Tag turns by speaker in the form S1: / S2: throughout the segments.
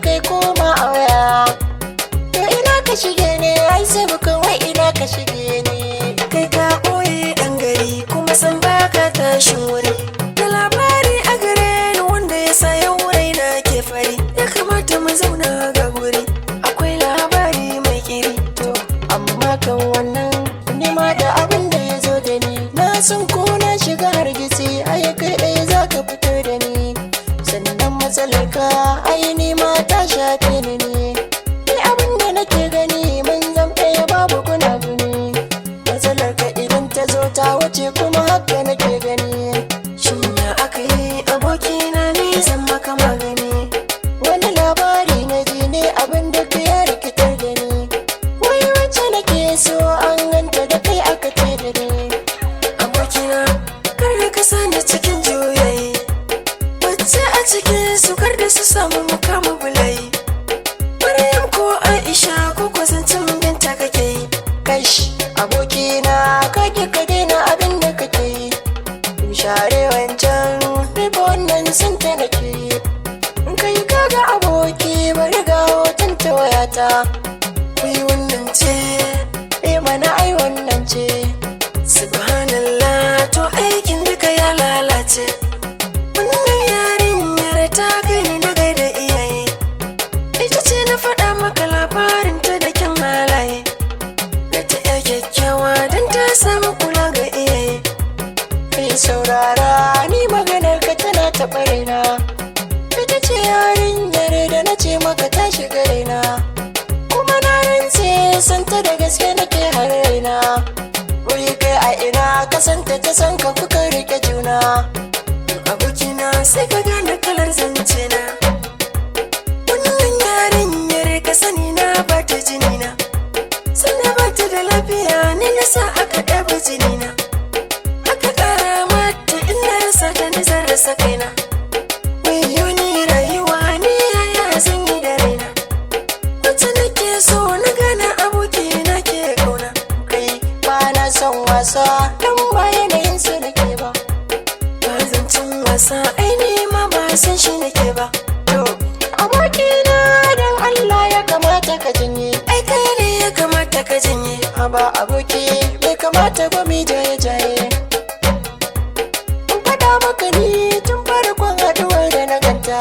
S1: kai koma a waya. To ina ka shige ne ai sai bukan wai ina ka shige ne.
S2: Kai ka ɓoye ɗan gari kuma san baka tashin wuri. Da labari a gare ni wanda ya sa yau raina ke fari. Ya kamata mu zauna ga guri, akwai labari mai kiri.
S1: To amma kan wannan nima da abin da ya zo da ni, na san ko na shiga hargitsi ai kai ɗaya za ka fito da ni. Sannan matsalar ka ai nima ta shafe ni ne. Ni abin da nake gani mun zam ɗaya babu gunaguni. Matsalar ka idan ta zo ta wuce kuma haka nake gani.
S2: Shin ya aka yi abokina ne zan maka magani?
S1: Wani labari na ji ne abin da ya rikitar da ni. Wai wacce nake so an ganta da kai aka ce da ni.
S2: Abokina kar da ka sani cikin juyayi, wacce a cikin su kar da su samu mukama bulayi. Maryam ko Aisha ko kwazancin binta kake yi.
S1: Kash abokina kake ka daina abin da kake yi. In share wancan riba wannan sun ta nake yi. In kai kaga aboki bari ga hoton ta wayata.
S2: Wai wannan ce,
S1: Mana ai wannan ce.
S2: subhanallah, to aikin duka ya lalace. Wannan yarinyar ta kai ni na gaida iyaye, ita ce na faɗa maka labarin ta da kyan halaye. Da ta yar kyakkyawa don ta samu kula ga iyaye.
S1: Kai saurara ni maganar ka tana taɓa raina. Ita ce yarinyar da na ce maka ta shiga raina. Kuma na rantse santa da gaske nake har raina. Wai kai a ina ka santa ta san ka kuka rike juna.
S2: Abokina sai ka gane kalar zance na. Wannan yarinyar ka sani na ba ta jini na, sannan ba ta da lafiya ni na sa aka ɗaba jini na. Aka ƙara mata in na rasa ta ni zan rasa kaina. Wayo ni rayuwa ni yaya zan yi da raina. Wacce nake so na gane abokina ke kauna.
S1: Kai ba na son wasa dan ba yanayin su nake ba.
S2: Ba zancen wasa ai ni ma ba san shi nake ba.
S1: To abokina dan Allah ya kamata ka janye.
S2: Ai kai ne ya kamata ka janye.
S1: Haba aboki bai kamata ba mi jaye jaye. In faɗa maka ni tun farkon haɗuwar da na ganta.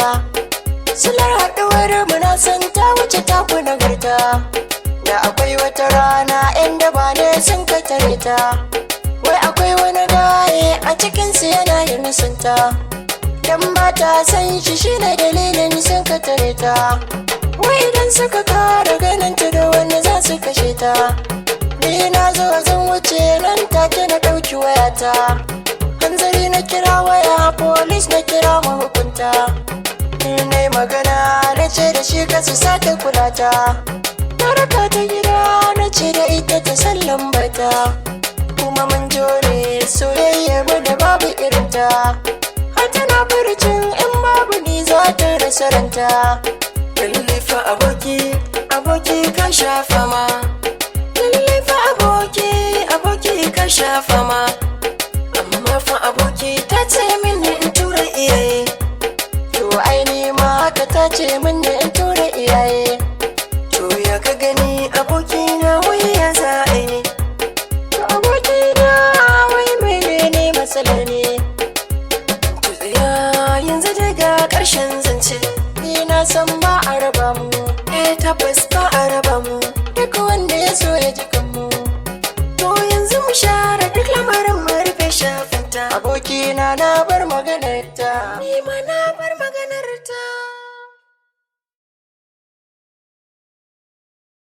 S1: Silar haɗuwar mu na san ta wuce ta fi nagarta. Da akwai wata rana inda ba ne sun ka tare ta. Wai akwai wani gaye a cikinsu yana yin musunta. Dan ba ta san shi shine dalilin sun ka tare ta. Wai idan suka kara ganin ta da wanda za su kashe ta. Ni na zo zan wuce nan take na ɗauki wayata. Hanzari na kira waya polis na kira mahukunta. Nai magana na ce da shi kasu sake kulata. Na raka ta gida na ce da ita ta sallan bata. Kuma mun jore soyayyar mu da babu irinta. Har tana furcin in babu ni za ta rasa ranta.
S2: Lallai fa aboki, aboki ka shafa ma. Lallai fa aboki, aboki ka shafa ma. Amma fa aboki ta ce mini in tura iyaye.
S1: To ai ni ma haka ta ce min da in tura iyaye.
S2: To ya ka gani abokina wai ya za a yi?
S1: To abokina wai menene matsalar ne?
S2: To tsaya yanzu daga ƙarshen zance.
S1: Ni na san ba a raba mu.
S2: Tabbas ba a raba mu.
S1: Duk wanda ya so ya ji kanmu.
S2: To yanzu mu share duk lamarin mu rufe shafinta.
S1: Abokina na bar maganar ta.
S2: Ni ma na